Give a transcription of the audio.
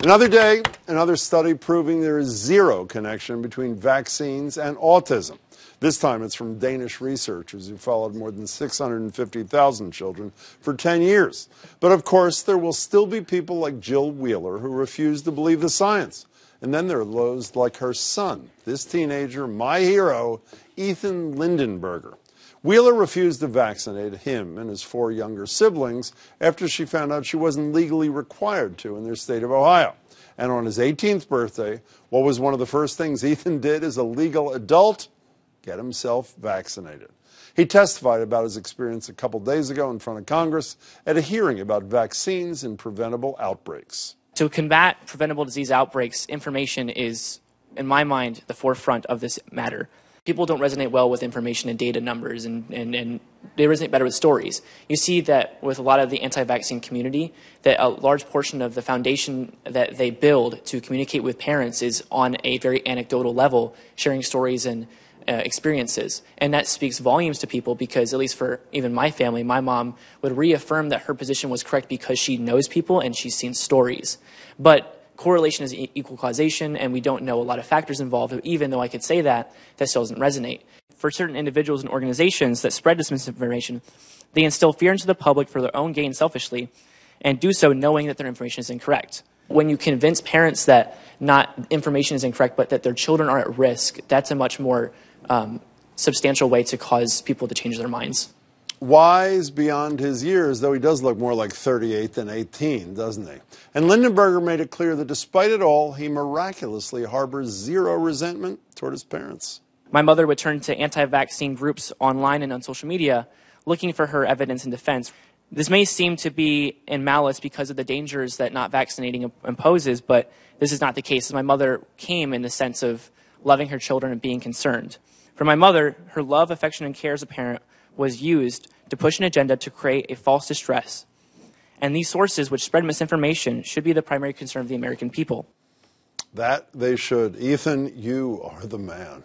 Another day, another study proving there is zero connection between vaccines and autism. This time it's from Danish researchers who followed more than 650,000 children for 10 years. But of course, there will still be people like Jill Wheeler who refuse to believe the science. And then there are those like her son, this teenager, my hero, Ethan Lindenberger. Wheeler refused to vaccinate him and his 4 younger siblings after she found out she wasn't legally required to in their state of Ohio. And on his 18th birthday, what was one of the first things Ethan did as a legal adult? Get himself vaccinated. He testified about his experience a couple days ago in front of Congress at a hearing about vaccines and preventable outbreaks. To combat preventable disease outbreaks, information is, in my mind, the forefront of this matter. People don't resonate well with information and data numbers, and they resonate better with stories. You see that with a lot of the anti-vaccine community, that a large portion of the foundation that they build to communicate with parents is on a very anecdotal level, sharing stories and experiences. And that speaks volumes to people because, at least for even my family, my mom would reaffirm that her position was correct because she knows people and she's seen stories. But correlation is equal causation, and we don't know a lot of factors involved. Even though I could say that, that still doesn't resonate. For certain individuals and organizations that spread this misinformation, they instill fear into the public for their own gain selfishly, and do so knowing that their information is incorrect. When you convince parents that not information is incorrect, but that their children are at risk, that's a much more substantial way to cause people to change their minds. Wise beyond his years, though he does look more like 38 than 18, doesn't he? And Lindenberger made it clear that despite it all, he miraculously harbors zero resentment toward his parents. My mother would turn to anti-vaccine groups online and on social media looking for her evidence in defense. This may seem to be in malice because of the dangers that not vaccinating imposes, but this is not the case. My mother came in the sense of loving her children and being concerned. For my mother, her love, affection, and care as a parent was used to push an agenda to create a false distress. And these sources which spread misinformation should be the primary concern of the American people. That they should. Ethan, you are the man.